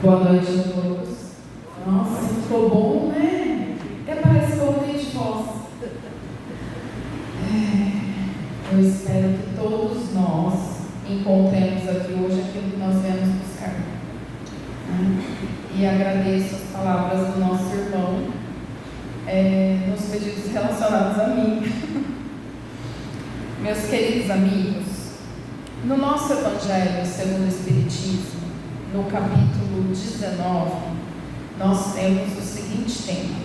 Boa noite a todos. Nossa, ficou bom, né? Até parece que eu mudei de voz. Eu espero que todos nós encontremos aqui hoje aquilo que nós viemos buscar. E agradeço as palavras do nosso irmão nos pedidos relacionados a mim. Meus queridos amigos, no nosso Evangelho segundo o Espiritismo, no capítulo 19, nós temos o seguinte tema: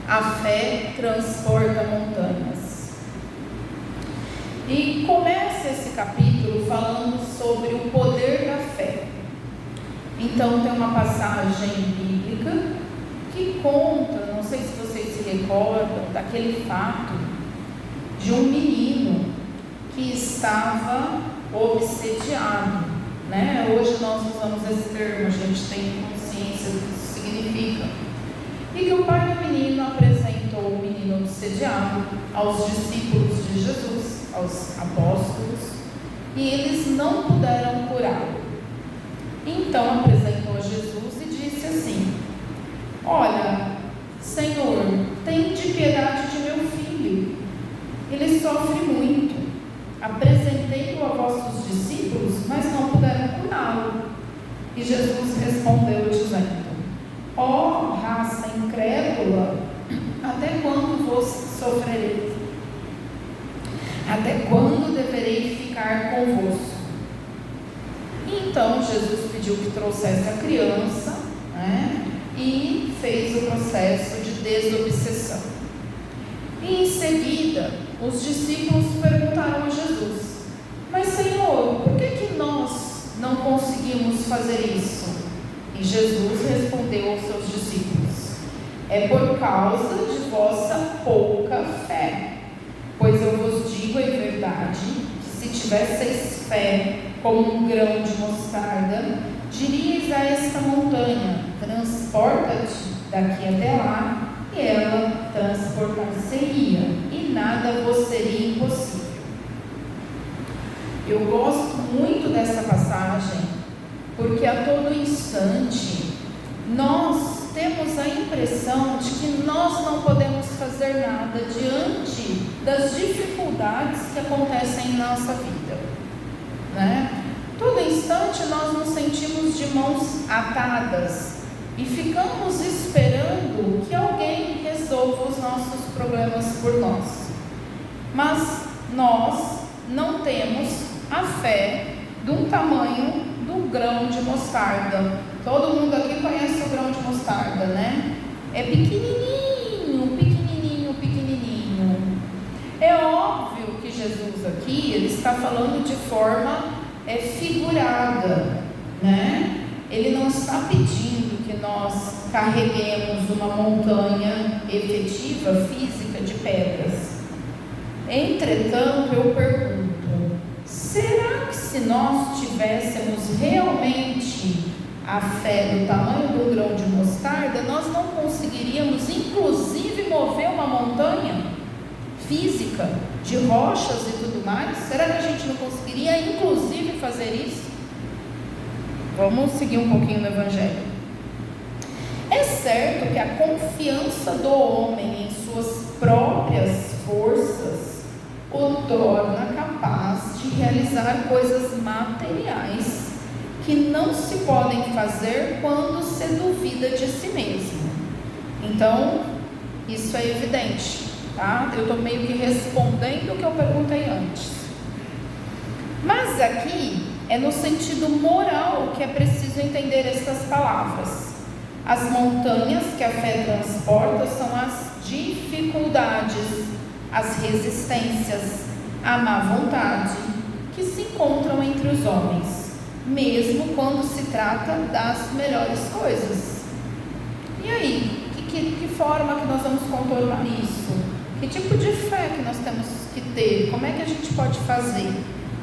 a fé transporta montanhas. E começa esse capítulo falando sobre o poder da fé. Então tem uma passagem bíblica que conta, não sei se vocês se recordam, daquele fato de um menino que estava obsediado. Hoje nós usamos esse termo, a gente tem consciência do que isso significa. E que o pai do menino apresentou o menino obsediado aos discípulos de Jesus, aos apóstolos, e eles não puderam curá-lo. Então apresentou a Jesus e disse assim: olha, Senhor, tende piedade de meu filho, ele sofre muito. Apresentei-o a vossos discípulos, mas não puderam curá-lo. E Jesus respondeu dizendo: ó raça incrédula, até quando vos sofrerei? Até quando deverei ficar convosco? E então Jesus pediu que trouxesse a criança, e fez o processo de desobsessão. E em seguida, os discípulos perguntaram a Jesus: mas Senhor, por que nós não conseguimos fazer isso? E Jesus respondeu aos seus discípulos: é por causa de vossa pouca fé. Pois eu vos digo em verdade, que se tivesseis fé como um grão de mostarda, diríeis a esta montanha: transporta-te daqui até lá, e ela transportar-se-ia, e nada vos seria impossível. Eu gosto muito dessa passagem, porque a todo instante nós temos a impressão de que nós não podemos fazer nada diante das dificuldades que acontecem em nossa vida, Todo instante nós nos sentimos de mãos atadas e ficamos esperando que alguém resolva os nossos problemas por nós. Mas nós não temos a fé de um tamanho do grão de mostarda. Todo mundo aqui conhece o grão de mostarda, É pequenininho, pequenininho, pequenininho. É óbvio que Jesus aqui, ele está falando de forma figurada, Ele não está pedindo que nós carreguemos uma montanha efetiva, física, de pedras. Entretanto, eu pergunto: será que se nós tivéssemos realmente a fé do tamanho do grão de mostarda, nós não conseguiríamos inclusive mover uma montanha física, de rochas e tudo mais? Será que a gente não conseguiria inclusive fazer isso? Vamos seguir um pouquinho no Evangelho. É certo que a confiança do homem em suas próprias forças o torna capaz de realizar coisas materiais que não se podem fazer quando se duvida de si mesmo. Então, isso é evidente, Eu estou meio que respondendo o que eu perguntei antes. Mas aqui é no sentido moral que é preciso entender estas palavras. As montanhas que a fé transporta são as dificuldades, as resistências, a má vontade que se encontram entre os homens, mesmo quando se trata das melhores coisas. E aí, que forma que nós vamos contornar isso? Que tipo de fé que nós temos que ter? Como é que a gente pode fazer?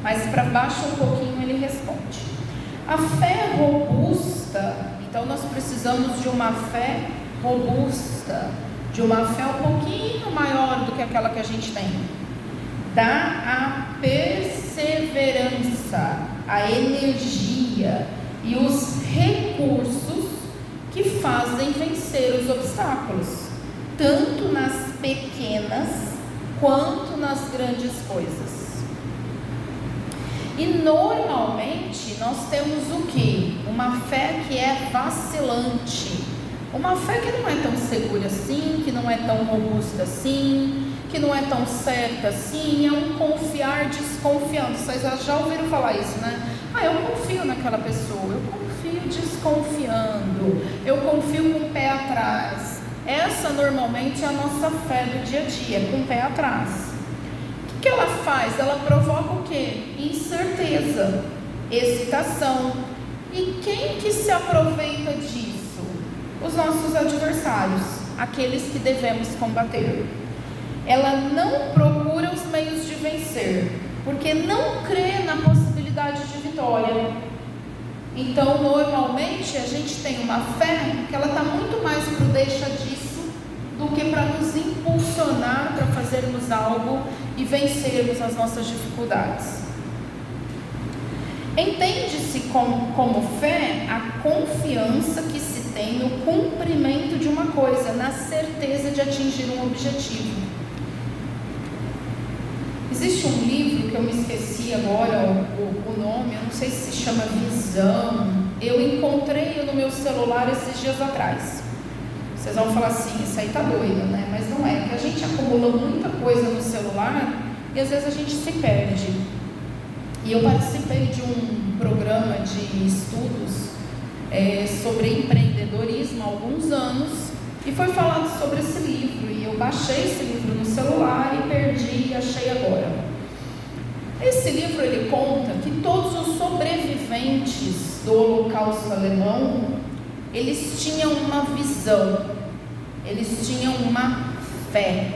Mas para baixo um pouquinho ele responde: a fé robusta. Então nós precisamos de uma fé robusta, de uma fé um pouquinho maior do que aquela que a gente tem. Dá a perseverança, a energia e os recursos vencer os obstáculos, tanto nas pequenas quanto nas grandes coisas. E normalmente nós temos o quê? Uma fé que é vacilante, uma fé que não é tão segura assim, que não é tão robusta assim, que não é tão certa assim, é um confiar desconfiando. Vocês já ouviram falar isso, né? Eu confio naquela pessoa, eu confio desconfiando, eu confio com o pé atrás. Essa normalmente é a nossa fé do dia a dia, com o pé atrás. O que ela faz? Ela provoca o quê? Incerteza, hesitação. E quem que se aproveita disso? Os nossos adversários, aqueles que devemos combater. Ela não procura os meios de vencer, porque não crê na possibilidade de vitória. Então, normalmente, a gente tem uma fé que ela está muito mais para o deixa disso do que para nos impulsionar para fazermos algo e vencermos as nossas dificuldades. Entende-se como fé a confiança que se tem no cumprimento de uma coisa, na certeza de atingir um objetivo. Existe um livro que eu me esqueci agora o nome, eu não sei se se chama Visão. Eu encontrei no meu celular esses dias atrás. Vocês vão falar assim, isso aí tá doida, né? Mas não é, porque a gente acumula muita coisa no celular e às vezes a gente se perde. E eu participei de um programa de estudos sobre empreendedorismo há alguns anos, e foi falado sobre esse livro, e eu baixei esse livro no celular e perdi e achei agora. Esse livro ele conta que todos os sobreviventes do Holocausto alemão, eles tinham uma visão, eles tinham uma fé,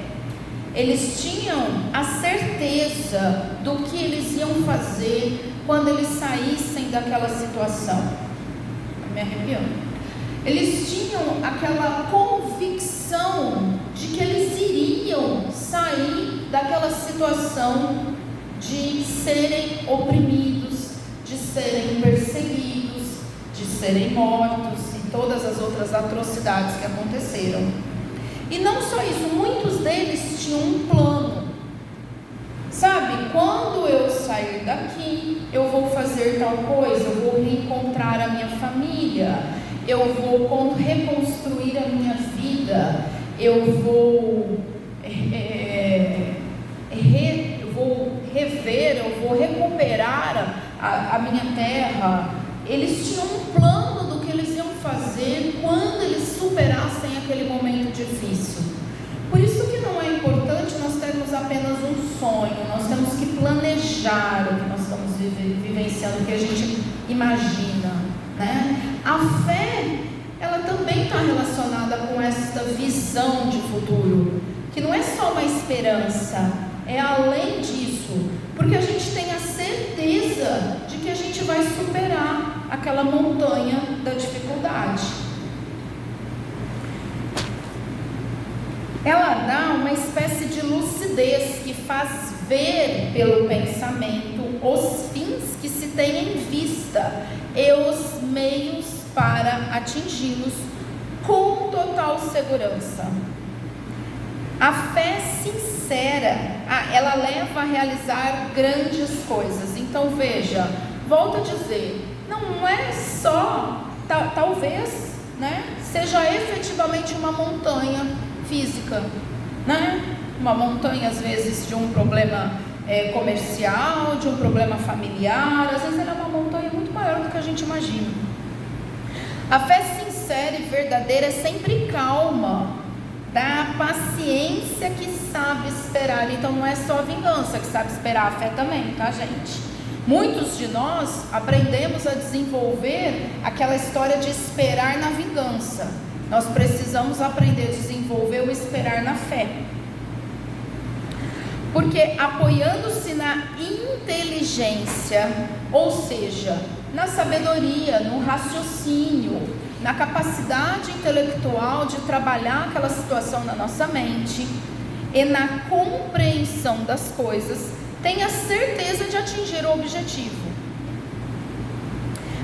eles tinham a certeza do que eles iam fazer quando eles saíssem daquela situação. Estou me arrepiando. Eles tinham aquela convicção de que eles iriam sair daquela situação de serem oprimidos, de serem perseguidos, de serem mortos e todas as outras atrocidades que aconteceram. E não só isso, muitos deles tinham um plano. Sabe, quando eu sair daqui, eu vou fazer tal coisa, eu vou reencontrar a minha família, eu vou reconstruir a minha vida, eu vou rever, eu vou recuperar a minha terra. Eles tinham um plano do que eles iam fazer quando eles superassem aquele momento difícil. Por isso que não é importante nós termos apenas um sonho, nós temos que planejar o que nós estamos vivenciando, o que a gente imagina, né? A fé, ela também está relacionada com esta visão de futuro, que não é só uma esperança, é além disso, porque a gente tem a certeza de que a gente vai superar aquela montanha da dificuldade. Ela dá uma espécie de lucidez que faz ver pelo pensamento os fins que se tem em vista e os meios para atingi-los com total segurança. A fé sincera, ela leva a realizar grandes coisas. Então veja, volto a dizer, não é só, talvez, né, seja efetivamente uma montanha física, né? Uma montanha às vezes de um problema comercial, de um problema familiar, às vezes ela é uma montanha muito maior do que a gente imagina. A fé sincera e verdadeira é sempre calma, dá a paciência que sabe esperar. Então não é só a vingança que sabe esperar, a fé também, tá, gente? Muitos de nós aprendemos a desenvolver aquela história de esperar na vingança. Nós precisamos aprender a desenvolver o esperar na fé. Porque apoiando-se na inteligência, ou seja, na sabedoria, no raciocínio, na capacidade intelectual de trabalhar aquela situação na nossa mente e na compreensão das coisas, tenha certeza de atingir o objetivo.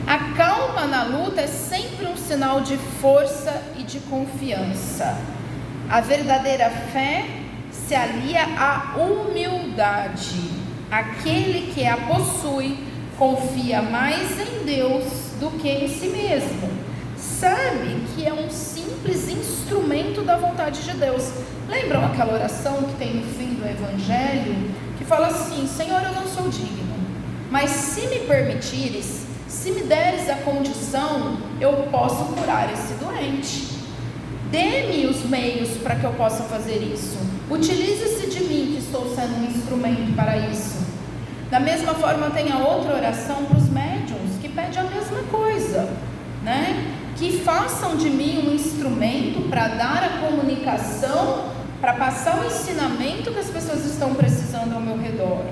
A calma na luta é sempre um sinal de força e de confiança. A verdadeira fé se alia à humildade. Aquele que a possui confia mais em Deus do que em si mesmo. Sabe que é um simples instrumento da vontade de Deus. Lembram aquela oração que tem no fim do Evangelho? Que fala assim: Senhor, eu não sou digno, mas se me permitires, se me deres a condição, eu posso curar esse doente. Dê-me os meios para que eu possa fazer isso. Utilize-se de mim, que estou sendo um instrumento para isso. Da mesma forma, tem a outra oração para os médiuns, que pede a mesma coisa, né? Que façam de mim um instrumento para dar a comunicação, para passar o ensinamento que as pessoas estão precisando ao meu redor.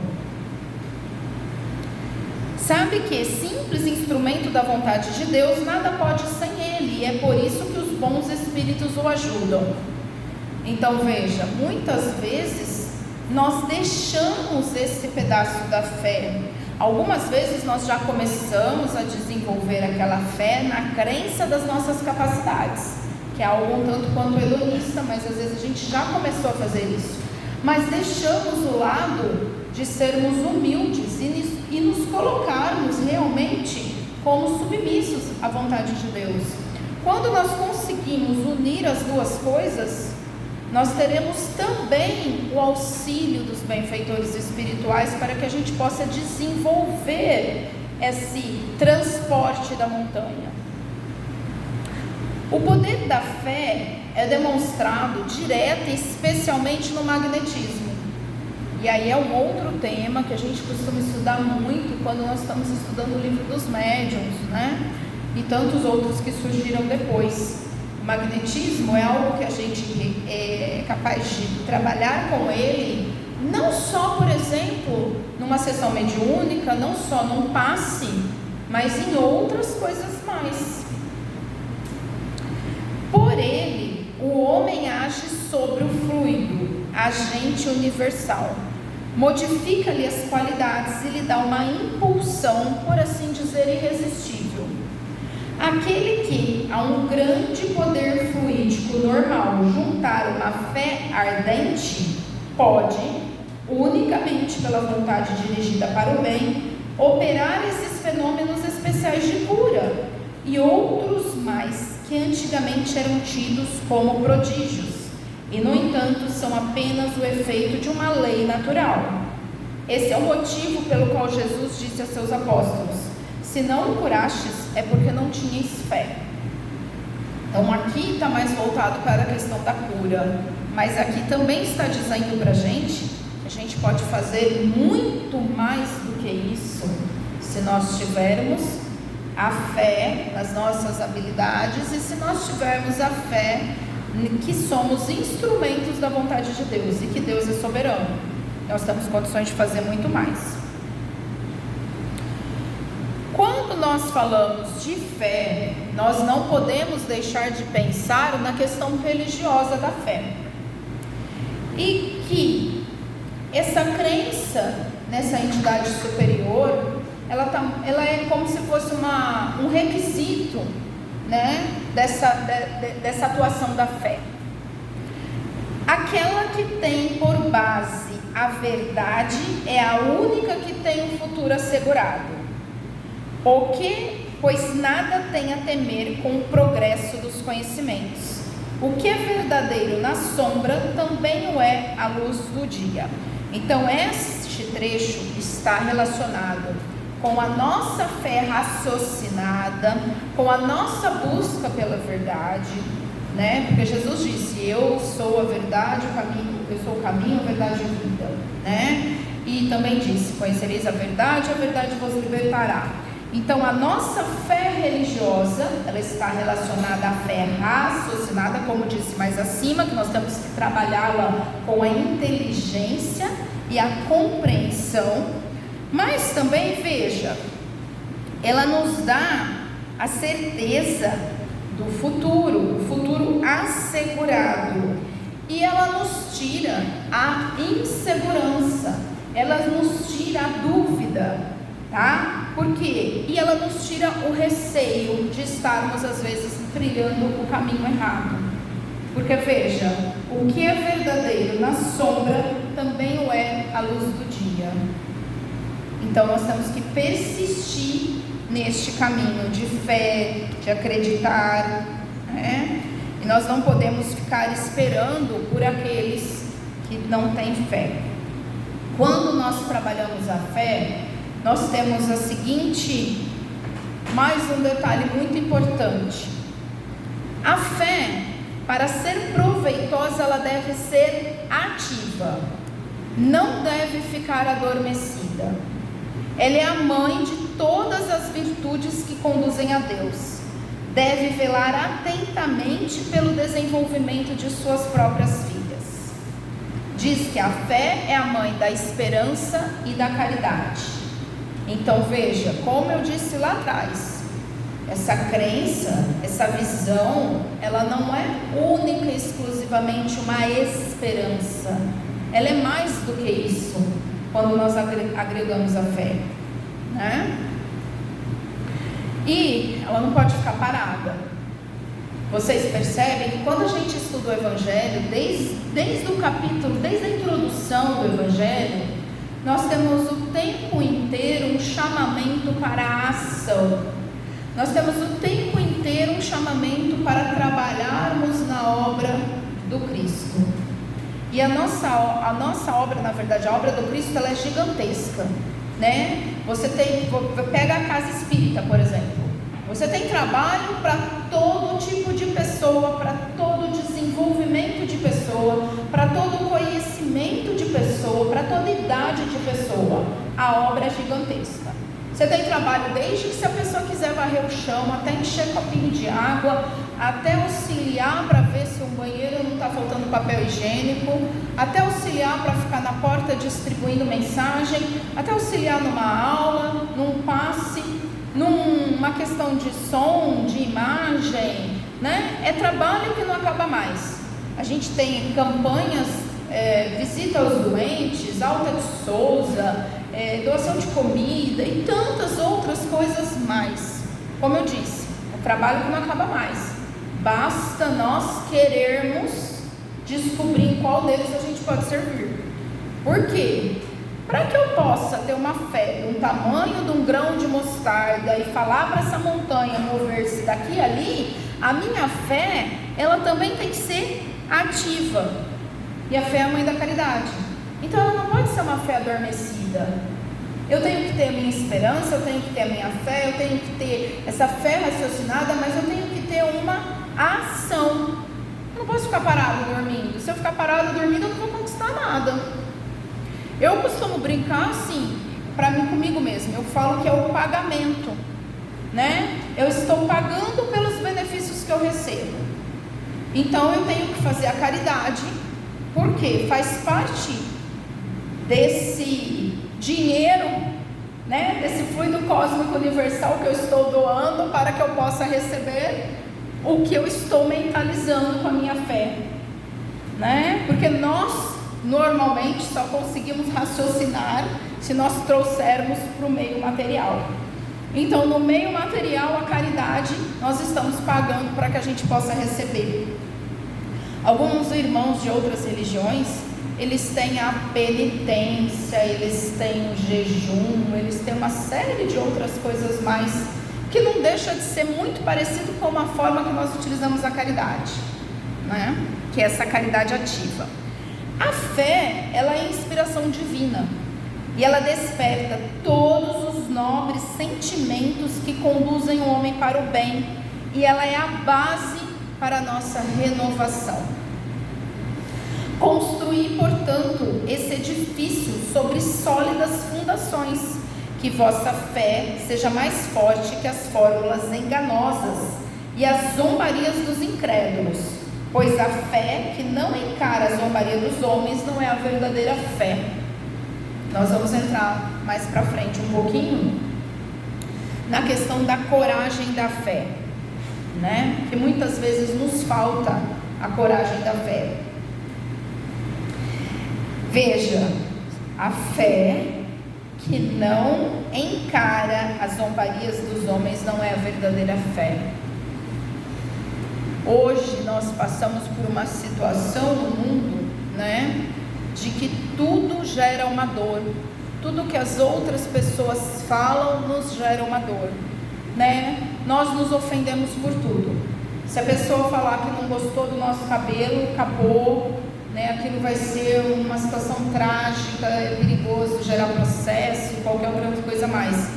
Sabe que simples instrumento da vontade de Deus, nada pode sem Ele, e é por isso que os bons espíritos o ajudam. Então veja, muitas vezes nós deixamos esse pedaço da fé. Algumas vezes nós já começamos a desenvolver aquela fé na crença das nossas capacidades, que é algo um tanto quanto hedonista, mas às vezes a gente já começou a fazer isso. Mas deixamos o lado de sermos humildes e nos colocarmos realmente como submissos à vontade de Deus. Quando nós conseguimos unir as duas coisas, nós teremos também o auxílio dos benfeitores espirituais para que a gente possa desenvolver esse transporte da montanha. O poder da fé é demonstrado direta e especialmente no magnetismo. E aí é um outro tema que a gente costuma estudar muito quando nós estamos estudando o livro dos médiuns, né? E tantos outros que surgiram depois. O magnetismo é algo que a gente é capaz de trabalhar com ele, não só, por exemplo, numa sessão mediúnica, não só num passe, mas em outras coisas mais. Por ele, o homem age sobre o fluido, agente universal. Modifica-lhe as qualidades e lhe dá uma impulsão, por assim dizer, irresistível. Aquele que a um grande poder fluídico normal juntar uma fé ardente, pode, unicamente pela vontade dirigida para o bem, operar esses fenômenos especiais de cura e outros mais que antigamente eram tidos como prodígios, e no entanto são apenas o efeito de uma lei natural. Esse é o motivo pelo qual Jesus disse aos seus apóstolos: se não o curastes, é porque não tinhais fé. Então aqui está mais voltado para a questão da cura, mas aqui também está dizendo para a gente que a gente pode fazer muito mais do que isso, se nós tivermos a fé nas nossas habilidades e se nós tivermos a fé que somos instrumentos da vontade de Deus e que Deus é soberano. Nós temos condições de fazer muito mais. Quando nós falamos de fé, nós não podemos deixar de pensar na questão religiosa da fé. E que essa crença nessa entidade superior, ela é como se fosse um requisito, né, dessa atuação da fé. Aquela que tem por base a verdade é a única que tem um futuro assegurado. Pois nada tem a temer com o progresso dos conhecimentos. O que é verdadeiro na sombra também o é à luz do dia. Então este trecho está relacionado com a nossa fé raciocinada, com a nossa busca pela verdade, né? Porque Jesus disse: eu sou a verdade, o caminho, eu sou o caminho, a verdade e a vida, né? E também disse: conhecereis a verdade vos libertará. Então a nossa fé religiosa, ela está relacionada à fé raciocinada, como disse mais acima, que nós temos que trabalhá-la com a inteligência e a compreensão. Mas também, veja, ela nos dá a certeza do futuro, o futuro assegurado, e ela nos tira a insegurança, ela nos tira a dúvida. tá? Por quê? E ela nos tira o receio de estarmos às vezes trilhando o caminho errado. Porque veja, o que é verdadeiro na sombra também o é à luz do dia. Então nós temos que persistir neste caminho de fé, de acreditar, né? E nós não podemos ficar esperando por aqueles que não têm fé. Quando nós trabalhamos a fé, nós temos a seguinte, mais um detalhe muito importante. A fé, para ser proveitosa, ela deve ser ativa, não deve ficar adormecida. Ela é a mãe de todas as virtudes que conduzem a Deus. Deve velar atentamente pelo desenvolvimento de suas próprias filhas. Diz que a fé é a mãe da esperança e da caridade. Então veja, como eu disse lá atrás, essa crença, essa visão, ela não é única e exclusivamente uma esperança. Ela é mais do que isso, quando nós agregamos a fé, né? E ela não pode ficar parada. Vocês percebem que quando a gente estuda o Evangelho, desde o capítulo, desde a introdução do Evangelho, nós temos o tempo inteiro um chamamento para a ação. Nós temos o tempo inteiro um chamamento para trabalharmos na obra do Cristo. E a nossa obra, na verdade, a obra do Cristo, ela é gigantesca, né? Pega a casa espírita, por exemplo. Você tem trabalho para todo tipo de pessoa, para todo desenvolvimento de pessoa, para todo conhecimento de pessoa, para toda idade de pessoa. A obra é gigantesca. Você tem trabalho desde que, se a pessoa quiser varrer o chão, até encher copinho de água, até auxiliar para ver se um banheiro não está faltando papel higiênico, até auxiliar para ficar na porta distribuindo mensagem, até auxiliar numa aula, num passe, numa questão de som, de imagem, né? É trabalho que não acaba mais. A gente tem campanhas, visita aos doentes, Alta de Souza, doação de comida e tantas outras coisas mais. Como eu disse, é trabalho que não acaba mais. Basta nós querermos descobrir em qual deles a gente pode servir. Por quê? Para que eu possa ter uma fé do tamanho de um grão de mostarda e falar para essa montanha mover-se daqui e ali, a minha fé, ela também tem que ser ativa. E a fé é a mãe da caridade. Então ela não pode ser uma fé adormecida. Eu tenho que ter a minha esperança, eu tenho que ter a minha fé, eu tenho que ter essa fé raciocinada, mas eu tenho que ter uma ação. Eu não posso ficar parado dormindo. Se eu ficar parado dormindo, eu não vou conquistar nada. Eu costumo brincar assim, para mim, comigo mesmo. Eu falo que é o pagamento, né? Eu estou pagando pelos benefícios que eu recebo. Então eu tenho que fazer a caridade, porque faz parte desse dinheiro, né? Desse fluido cósmico universal que eu estou doando para que eu possa receber o que eu estou mentalizando com a minha fé, né? Porque nós normalmente só conseguimos raciocinar se nós trouxermos para o meio material. Então, no meio material, a caridade, nós estamos pagando para que a gente possa receber. Alguns irmãos de outras religiões, eles têm a penitência, eles têm o jejum, eles têm uma série de outras coisas mais, que não deixa de ser muito parecido com a forma que nós utilizamos a caridade, né? Que é essa caridade ativa. A fé, ela é inspiração divina, e ela desperta todos os nobres sentimentos que conduzem o homem para o bem, e ela é a base para a nossa renovação. Construí, portanto, esse edifício sobre sólidas fundações, que vossa fé seja mais forte que as fórmulas enganosas e as zombarias dos incrédulos, pois a fé que não encara a zombaria dos homens não é a verdadeira fé. Nós vamos entrar mais para frente um pouquinho na questão da coragem da fé, né? Que muitas vezes nos falta a coragem da fé. Veja, a fé que não encara as zombarias dos homens não é a verdadeira fé. Hoje nós passamos por uma situação no mundo, né, de que tudo gera uma dor. Tudo que as outras pessoas falam nos gera uma dor, né? Nós nos ofendemos por tudo. Se a pessoa falar que não gostou do nosso cabelo, acabou, né? Aquilo vai ser uma situação trágica, é perigoso, gerar processo e qualquer outra coisa mais,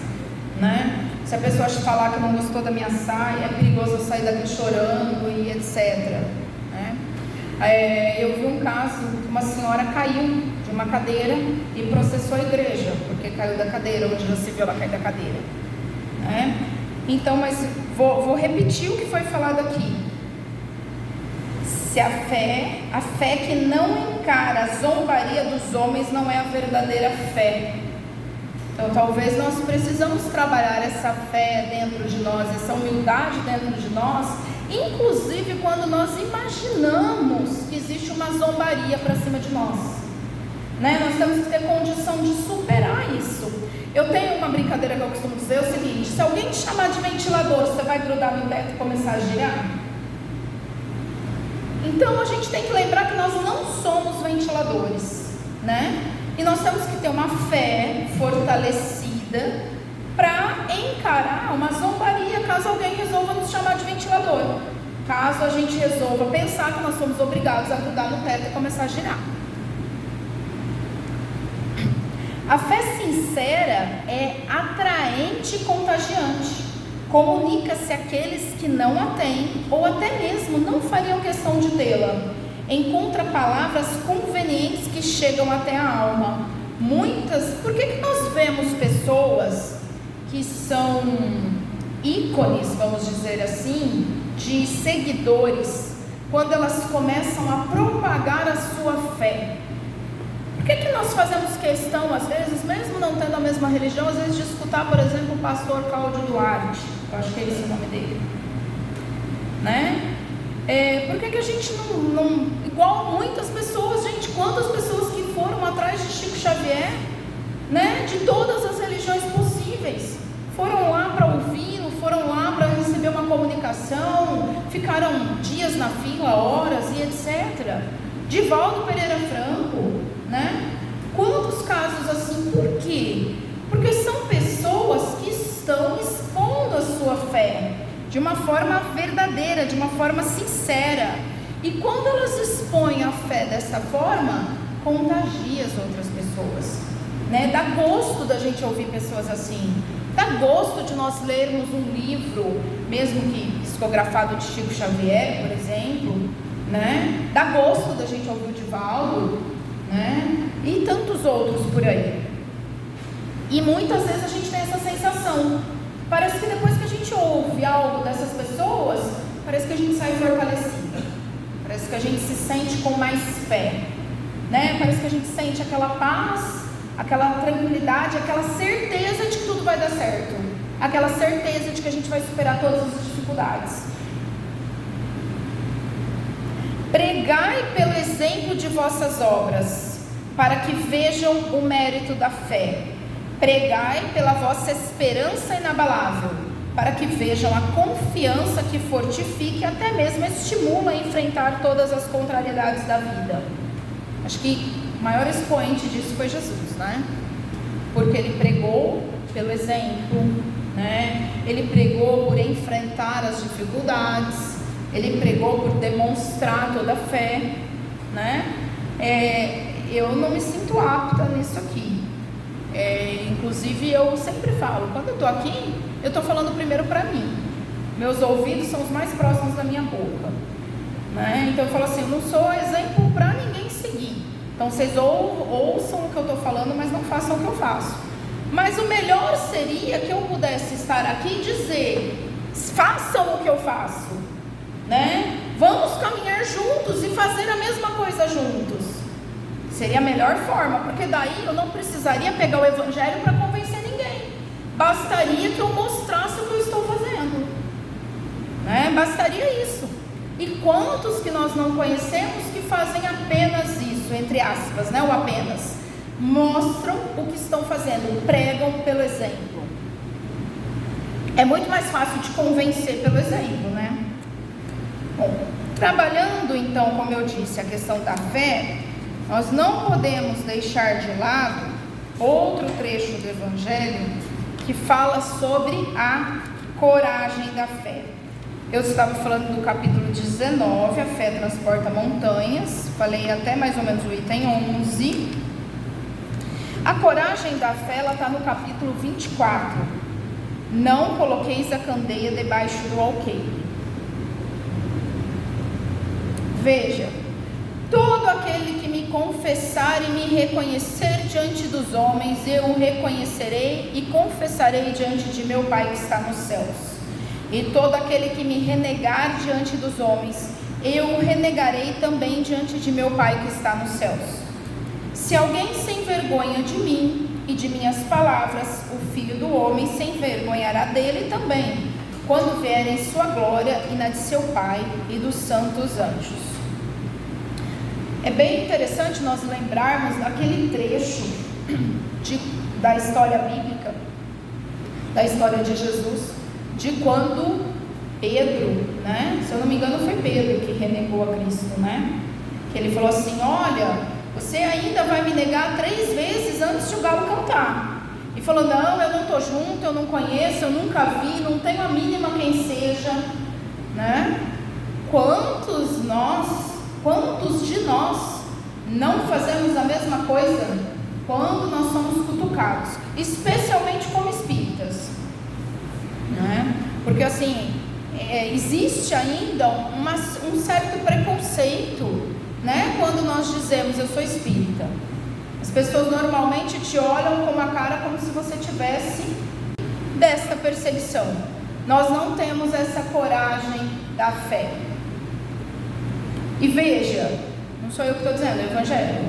né? Se a pessoa falar que não gostou da minha saia, é perigoso eu sair daqui chorando e etc, né? Eu vi um caso que uma senhora caiu de uma cadeira e processou a igreja, porque caiu da cadeira, onde já se viu ela cair da cadeira, né? Então, mas vou repetir o que foi falado aqui. Se a fé que não encara a zombaria dos homens não é a verdadeira fé. Então talvez nós precisamos trabalhar essa fé dentro de nós, essa humildade dentro de nós, inclusive quando nós imaginamos que existe uma zombaria para cima de nós, né? Nós temos que ter condição de superar isso. Eu tenho uma brincadeira que eu costumo dizer, é o seguinte: se alguém te chamar de ventilador, você vai grudar no teto e começar a girar? Então a gente tem que lembrar que nós não somos ventiladores, né? E nós temos que ter uma fé fortalecida para encarar uma zombaria caso alguém resolva nos chamar de ventilador. Caso a gente resolva pensar que nós somos obrigados a grudar no teto e começar a girar. A fé sincera é atraente e contagiante. Comunica-se àqueles que não a têm ou até mesmo não fariam questão de tê-la. Encontra palavras convenientes que chegam até a alma. Por que nós vemos pessoas que são ícones, vamos dizer assim, de seguidores, quando elas começam a propagar a sua fé? Por que nós fazemos questão, às vezes, mesmo não tendo a mesma religião, às vezes de escutar, por exemplo, o pastor Cláudio Duarte? Eu acho que é esse o nome dele, né? Por que a gente não, igual muitas pessoas, gente, quantas pessoas que foram atrás de Chico Xavier, né, de todas as religiões possíveis, foram lá para ouvi-lo, foram lá para receber uma comunicação, ficaram dias na fila, horas e etc. Divaldo Pereira Franco, né? Quantos casos assim? Por quê? Porque são pessoas que estão expondo a sua fé de uma forma verdadeira, de uma forma sincera. E quando elas expõem a fé dessa forma, contagia as outras pessoas, né? Dá gosto da gente ouvir pessoas assim. Dá gosto de nós lermos um livro, mesmo que psicografado de Chico Xavier, por exemplo, né? Dá gosto da gente ouvir o Divaldo, né? E tantos outros por aí. E muitas vezes a gente tem essa sensação. Parece que depois que a gente ouve algo dessas pessoas, parece que a gente sai fortalecida. Parece que a gente se sente com mais fé, né? Parece que a gente sente aquela paz, aquela tranquilidade, aquela certeza de que tudo vai dar certo. Aquela certeza de que a gente vai superar todas as dificuldades. Pregai pelo exemplo de vossas obras, para que vejam o mérito da fé. Pregai pela vossa esperança inabalável, para que vejam a confiança que fortifica e até mesmo estimula a enfrentar todas as contrariedades da vida. Acho que o maior expoente disso foi Jesus, né? Porque ele pregou pelo exemplo, né? Ele pregou por enfrentar as dificuldades, ele pregou por demonstrar toda a fé, né? Eu não me sinto apta nisso aqui. Inclusive eu sempre falo, quando eu estou aqui, eu estou falando primeiro para mim. Meus ouvidos são os mais próximos da minha boca, né? Então eu falo assim, eu não sou exemplo para ninguém seguir. Então vocês ouçam o que eu estou falando, mas não façam o que eu faço. Mas o melhor seria que eu pudesse estar aqui e dizer, façam o que eu faço, né? Vamos caminhar juntos e fazer a mesma coisa juntos. Seria a melhor forma, porque daí eu não precisaria pegar o evangelho para convencer ninguém. Bastaria que eu mostrasse o que eu estou fazendo, né? Bastaria isso. E quantos que nós não conhecemos que fazem apenas isso, entre aspas, né? O apenas. mostram o que estão fazendo, pregam pelo exemplo. É muito mais fácil de convencer pelo exemplo, né? Bom, trabalhando então, como eu disse, a questão da fé, nós não podemos deixar de lado outro trecho do Evangelho que fala sobre a coragem da fé. Eu estava falando do capítulo 19, a fé transporta montanhas, falei até mais ou menos o item 11. A coragem da fé, ela está no capítulo 24. Não coloqueis a candeia debaixo do alqueire. Veja, todo aquele que me confessar e me reconhecer diante dos homens, eu o reconhecerei e confessarei diante de meu Pai que está nos céus. E todo aquele que me renegar diante dos homens, eu o renegarei também diante de meu Pai que está nos céus. Se alguém se envergonha de mim e de minhas palavras, o Filho do Homem se envergonhará dele também, quando vier em sua glória e na de seu Pai e dos santos anjos. É bem interessante nós lembrarmos daquele trecho da história bíblica, da história de Jesus, de quando Pedro, né? Se eu não me engano foi Pedro que renegou a Cristo, né? Que ele falou assim: olha, você ainda vai me negar 3 vezes antes de o galo cantar. E falou: não, eu não estou junto, eu não conheço, eu nunca vi, não tenho a mínima quem seja, né? Quantos de nós não fazemos a mesma coisa quando nós somos cutucados, especialmente como espíritas, né? Porque assim, existe ainda um certo preconceito, né? Quando nós dizemos eu sou espírita, as pessoas normalmente te olham com uma cara como se você tivesse desta percepção. Nós não temos essa coragem da fé. E veja, não sou eu que estou dizendo, é o Evangelho.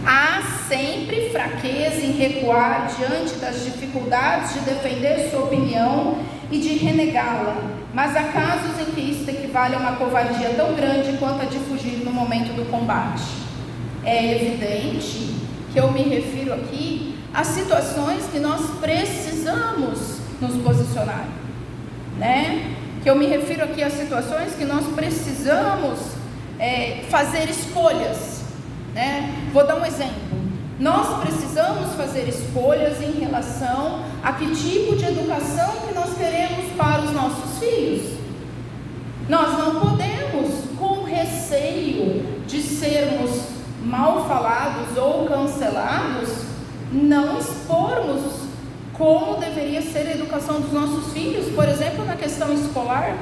Há sempre fraqueza em recuar diante das dificuldades de defender sua opinião e de renegá-la, mas há casos em que isso equivale a uma covardia tão grande quanto a de fugir no momento do combate. É evidente que eu me refiro aqui a situações que nós precisamos nos posicionar, né? Que eu me refiro aqui a situações que nós precisamos fazer escolhas, né? Vou dar um exemplo. Nós precisamos fazer escolhas em relação a que tipo de educação que nós queremos para os nossos filhos. Nós não podemos, com receio de sermos mal falados ou cancelados, não expormos como deveria ser a educação dos nossos filhos, por exemplo, na questão escolar.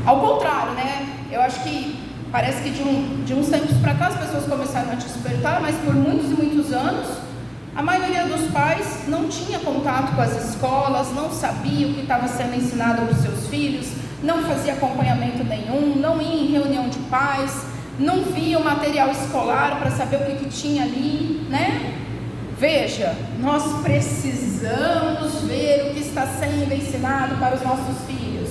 Ao contrário, né? Eu acho que parece que de uns tempos para cá as pessoas começaram a despertar, mas por muitos e muitos anos a maioria dos pais não tinha contato com as escolas, não sabia o que estava sendo ensinado para os seus filhos, não fazia acompanhamento nenhum, não ia em reunião de pais, não via o material escolar para saber o que tinha ali, né? Veja, nós precisamos ver o que está sendo ensinado para os nossos filhos.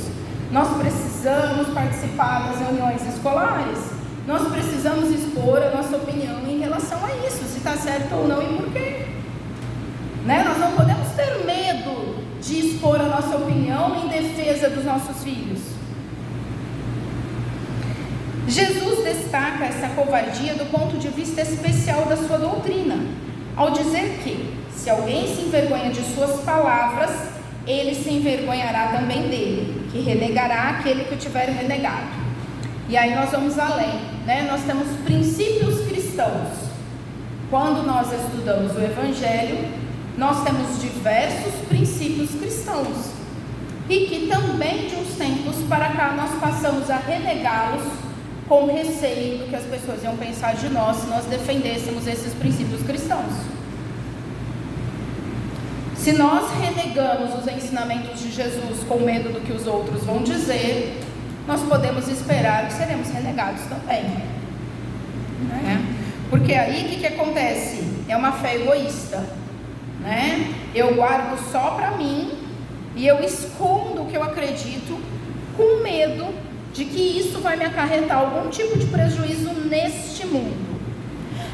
Nós precisamos participar das reuniões escolares. Nós precisamos expor a nossa opinião em relação a isso, se está certo ou não e por quê. Né? Nós não podemos ter medo de expor a nossa opinião em defesa dos nossos filhos. Jesus destaca essa covardia do ponto de vista especial da sua doutrina, ao dizer que, se alguém se envergonha de suas palavras, ele se envergonhará também dele, que renegará aquele que o tiver renegado. E aí nós vamos além, né? Nós temos princípios cristãos. Quando nós estudamos o Evangelho, nós temos diversos princípios cristãos, e que também de uns tempos para cá nós passamos a renegá-los com receio do que as pessoas iam pensar de nós se nós defendêssemos esses princípios cristãos. Se nós renegamos os ensinamentos de Jesus com medo do que os outros vão dizer, nós podemos esperar que seremos renegados também, né? Porque aí o que acontece? É uma fé egoísta, né? Eu guardo só para mim e eu escondo o que eu acredito com medo de que isso vai me acarretar algum tipo de prejuízo neste mundo.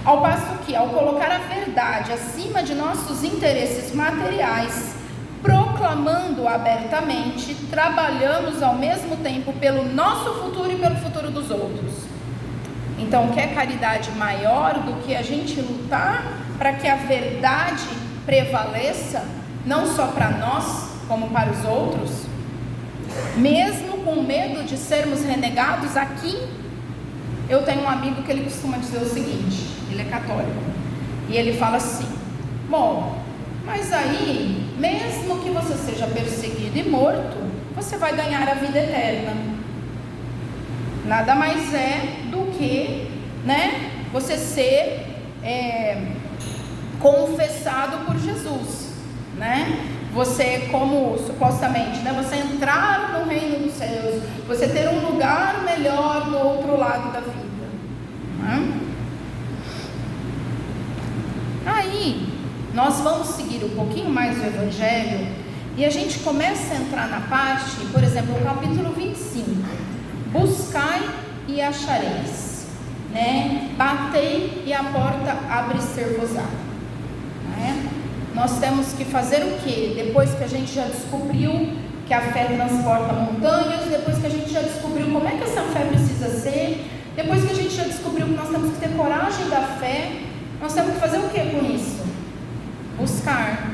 Ao passo que, ao colocar a verdade acima de nossos interesses materiais, proclamando abertamente, trabalhamos ao mesmo tempo pelo nosso futuro e pelo futuro dos outros. Então, quer caridade maior do que a gente lutar para que a verdade prevaleça, não só para nós, como para os outros? Mesmo com medo de sermos renegados aqui, eu tenho um amigo que ele costuma dizer o seguinte, ele é católico, e ele fala assim: bom, mas aí, mesmo que você seja perseguido e morto, você vai ganhar a vida eterna. Nada mais é do que, né, você ser confessado por Jesus, né? Você, como supostamente, né, você entrar no reino dos céus, você ter um lugar melhor no outro lado da vida, né? Aí nós vamos seguir um pouquinho mais o Evangelho e a gente começa a entrar na parte, por exemplo, no capítulo 25: buscai e achareis, né? Batei e a porta abre-ser-vos-á, né? Nós temos que fazer o quê? Depois que a gente já descobriu que a fé transporta montanhas, depois que a gente já descobriu como é que essa fé precisa ser, depois que a gente já descobriu que nós temos que ter coragem da fé, nós temos que fazer o quê com isso? Buscar,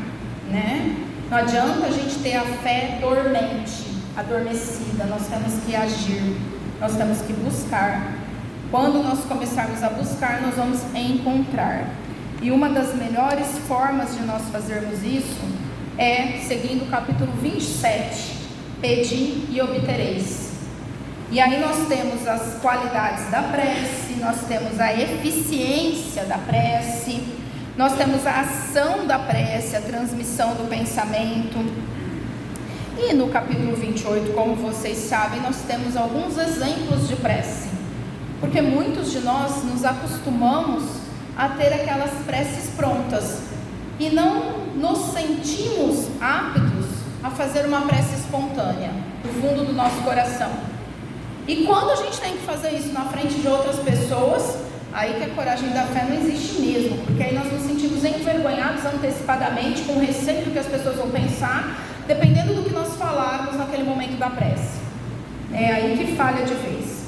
né? Não adianta a gente ter a fé dormente, adormecida. Nós temos que agir, nós temos que buscar. Quando nós começarmos a buscar, nós vamos encontrar. E uma das melhores formas de nós fazermos isso é seguindo o capítulo 27, pedi e obtereis. E aí nós temos as qualidades da prece, nós temos a eficiência da prece, nós temos a ação da prece, a transmissão do pensamento. E no capítulo 28, como vocês sabem, nós temos alguns exemplos de prece, porque muitos de nós nos acostumamos a ter aquelas preces prontas e não nos sentimos aptos a fazer uma prece espontânea do fundo do nosso coração. E quando a gente tem que fazer isso na frente de outras pessoas, aí que a coragem da fé não existe mesmo, porque aí nós nos sentimos envergonhados antecipadamente, com receio do que as pessoas vão pensar, dependendo do que nós falarmos naquele momento da prece. É aí que falha de vez.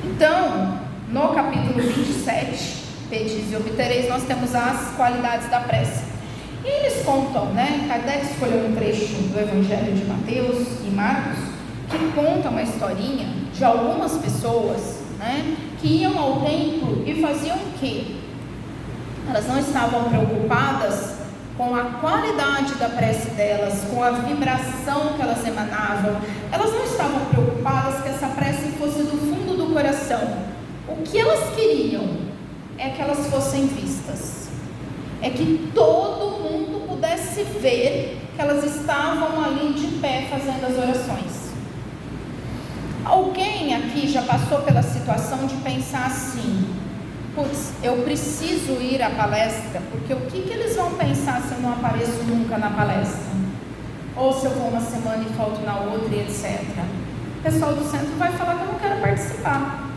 Então, no capítulo 27, pedis e obtereis, nós temos as qualidades da prece. E eles contam, né? Kardec escolheu um trecho do Evangelho de Mateus e Marcos, que conta uma historinha de algumas pessoas, né, que iam ao templo e faziam o quê? Elas não estavam preocupadas com a qualidade da prece delas, com a vibração que elas emanavam. Elas não estavam preocupadas que essa prece fosse do fundo do coração. O que elas queriam é que elas fossem vistas, é que todo mundo pudesse ver que elas estavam ali de pé fazendo as orações. Alguém aqui já passou pela situação de pensar assim: putz, eu preciso ir à palestra, porque o que eles vão pensar se eu não apareço nunca na palestra? Ou se eu vou uma semana e falto na outra e etc. O pessoal do centro vai falar que eu não quero participar.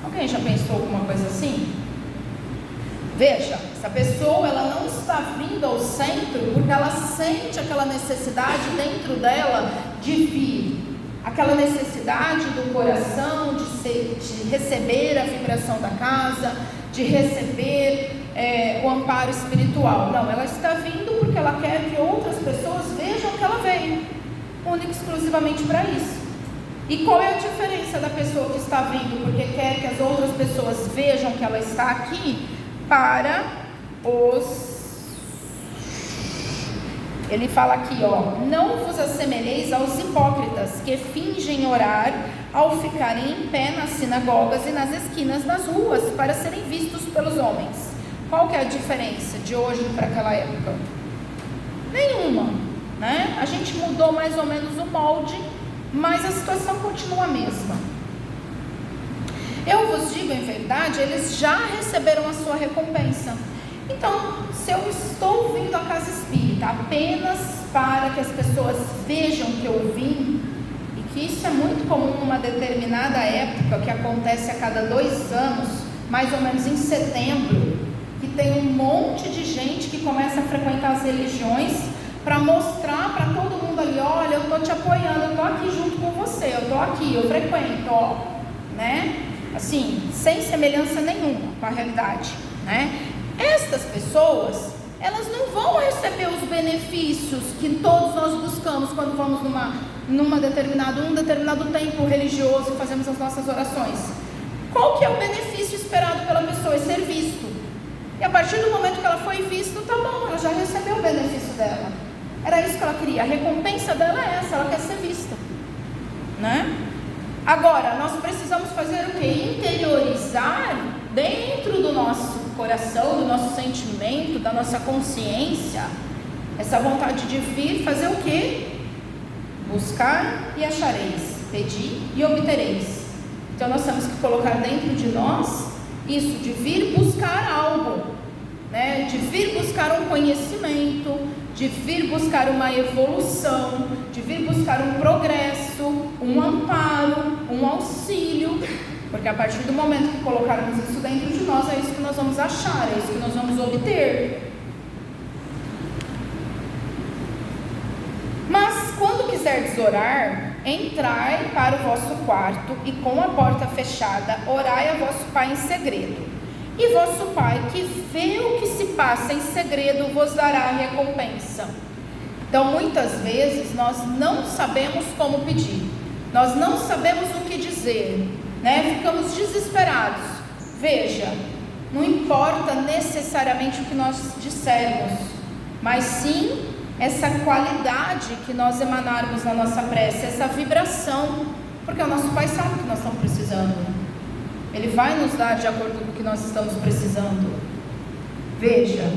Alguém já pensou alguma coisa assim? Veja, essa pessoa, ela não está vindo ao centro porque ela sente aquela necessidade dentro dela de vir. Aquela necessidade do coração de receber a vibração da casa, de receber o amparo espiritual. Não, ela está vindo porque ela quer que outras pessoas vejam que ela veio, única e exclusivamente para isso. E qual é a diferença da pessoa que está vindo porque quer que as outras pessoas vejam que ela está aqui, para os... Ele fala aqui, ó: não vos assemelheis aos hipócritas que fingem orar ao ficarem em pé nas sinagogas e nas esquinas das ruas para serem vistos pelos homens. Qual que é a diferença de hoje para aquela época? Nenhuma, né? A gente mudou mais ou menos o molde, mas a situação continua a mesma. Eu vos digo em verdade, eles já receberam a sua recompensa. Então, se eu estou vindo à casa espírita apenas para que as pessoas vejam que eu vim, e que isso é muito comum numa determinada época, que acontece a cada 2 anos, mais ou menos em setembro, que tem um monte de gente que começa a frequentar as religiões para mostrar para todo mundo ali: olha, eu estou te apoiando, eu estou aqui junto com você, eu estou aqui, eu frequento, ó, né? Assim, sem semelhança nenhuma com a realidade, né? Estas pessoas, elas não vão receber os benefícios que todos nós buscamos quando vamos num determinado tempo religioso e fazemos as nossas orações. Qual que é o benefício esperado pela pessoa? É ser visto. E a partir do momento que ela foi vista, tá bom, ela já recebeu o benefício dela. Era isso que ela queria. A recompensa dela é essa, ela quer ser vista, né? Agora, nós precisamos fazer o quê? Interiorizar dentro do nosso coração, do nosso sentimento, da nossa consciência, essa vontade de vir fazer o quê? Buscar e achareis, pedir e obtereis. Então nós temos que colocar dentro de nós isso, de vir buscar algo, né? De vir buscar um conhecimento, de vir buscar uma evolução, de vir buscar um progresso, um amparo, um auxílio, porque a partir do momento que colocarmos isso dentro de nós, é isso que nós vamos achar, é isso que nós vamos obter. Mas quando quiserdes orar, entrai para o vosso quarto e com a porta fechada, orai a vosso Pai em segredo. E vosso Pai, que vê o que se passa em segredo, vos dará a recompensa. Então, muitas vezes, nós não sabemos como pedir, nós não sabemos o que dizer, né? Ficamos desesperados. Veja, não importa necessariamente o que nós dissermos, mas sim essa qualidade que nós emanarmos na nossa prece, essa vibração, porque o nosso Pai sabe o que nós estamos precisando, Ele vai nos dar de acordo com o que nós estamos precisando. Veja,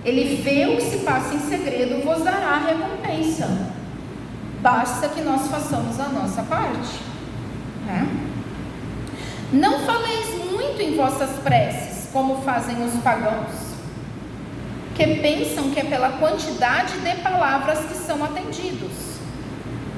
Ele vê o que se passa em segredo, vos dará a recompensa, basta que nós façamos a nossa parte, né? Não faleis muito em vossas preces, como fazem os pagãos, que pensam que é pela quantidade de palavras que são atendidos.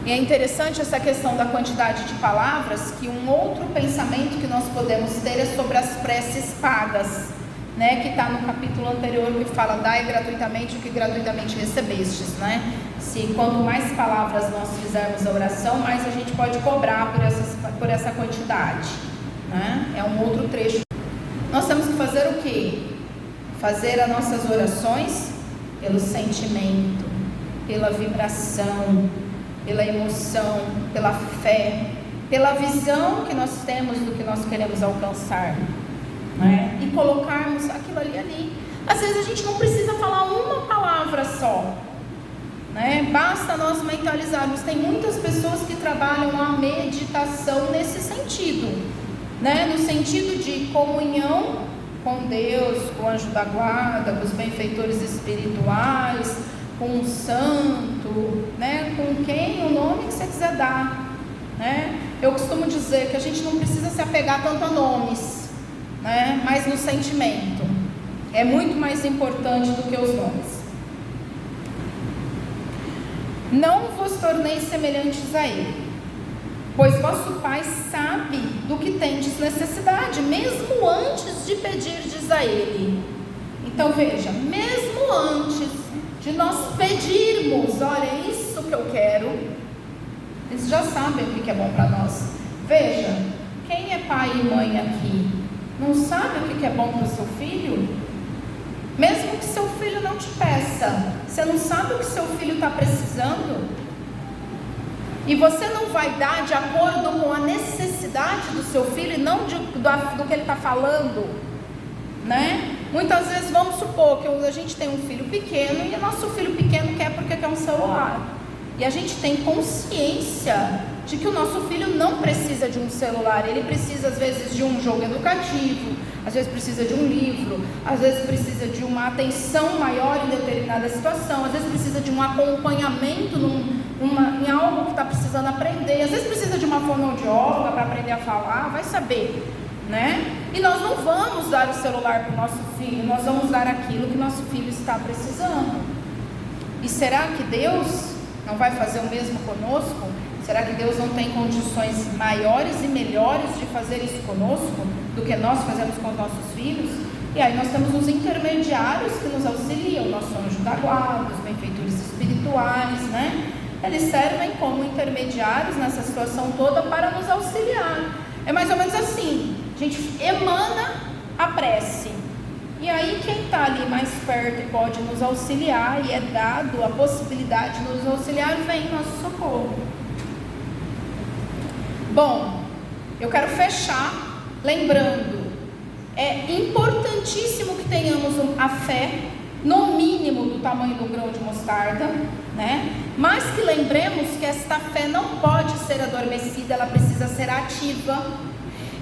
E é interessante essa questão da quantidade de palavras, que um outro pensamento que nós podemos ter é sobre as preces pagas, né? Que está no capítulo anterior, que fala: dai gratuitamente o que gratuitamente recebestes, né? Se quanto mais palavras nós fizermos a oração, mais a gente pode cobrar por essa quantidade, né? É um outro trecho. Nós temos que fazer o quê? Fazer as nossas orações pelo sentimento, pela vibração, pela emoção, pela fé, pela visão que nós temos do que nós queremos alcançar, né? E colocarmos aquilo ali. Às vezes a gente não precisa falar uma palavra só, né? Basta nós mentalizarmos. Tem muitas pessoas que trabalham a meditação nesse sentido, né? No sentido de comunhão com Deus, com o anjo da guarda, com os benfeitores espirituais, com um santo, né? Com quem, o nome que você quiser dar, né? Eu costumo dizer que a gente não precisa se apegar tanto a nomes, né? Mas no sentimento é muito mais importante do que os nomes. Não vos torneis semelhantes a ele, pois vosso Pai sabe do que tendes necessidade, mesmo antes de pedirdes a Ele. Então veja, mesmo antes de nós pedirmos, olha, é isso que eu quero, eles já sabem o que é bom para nós. Veja, quem é pai e mãe aqui, não sabe o que é bom para o seu filho? Mesmo que seu filho não te peça, você não sabe o que seu filho está precisando? E você não vai dar de acordo com a necessidade do seu filho e não do que ele está falando, né? Muitas vezes, vamos supor que a gente tem um filho pequeno e o nosso filho pequeno quer porque quer um celular. E a gente tem consciência de que o nosso filho não precisa de um celular, ele precisa às vezes de um jogo educativo, às vezes precisa de um livro, às vezes precisa de uma atenção maior em determinada situação, às vezes precisa de um acompanhamento em algo que está precisando aprender, às vezes precisa de uma fonoaudióloga para aprender a falar, vai saber, né? E nós não vamos dar o celular para o nosso filho, nós vamos dar aquilo que nosso filho está precisando. E será que Deus não vai fazer o mesmo conosco? Será que Deus não tem condições maiores e melhores de fazer isso conosco do que nós fazemos com os nossos filhos? E aí nós temos os intermediários que nos auxiliam, o nosso anjo da guarda, os benfeitores espirituais, né? Eles servem como intermediários nessa situação toda para nos auxiliar. É mais ou menos assim, a gente emana a prece. E aí quem está ali mais perto e pode nos auxiliar, e é dado a possibilidade de nos auxiliar, vem em nosso socorro. Bom, eu quero fechar lembrando, é importantíssimo que tenhamos a fé, no mínimo do tamanho do grão de mostarda, né? Mas que lembremos que esta fé não pode ser adormecida, ela precisa ser ativa,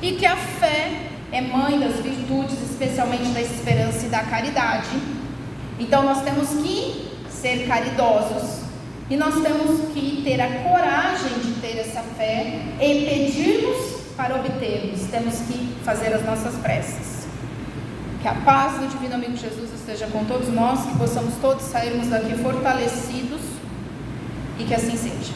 e que a fé é mãe das virtudes, especialmente da esperança e da caridade. Então nós temos que ser caridosos, e nós temos que ter a coragem de ter essa fé e pedirmos para obtermos. Temos que fazer as nossas preces. Que a paz do Divino Amigo Jesus esteja com todos nós, que possamos todos sairmos daqui fortalecidos, e que assim seja.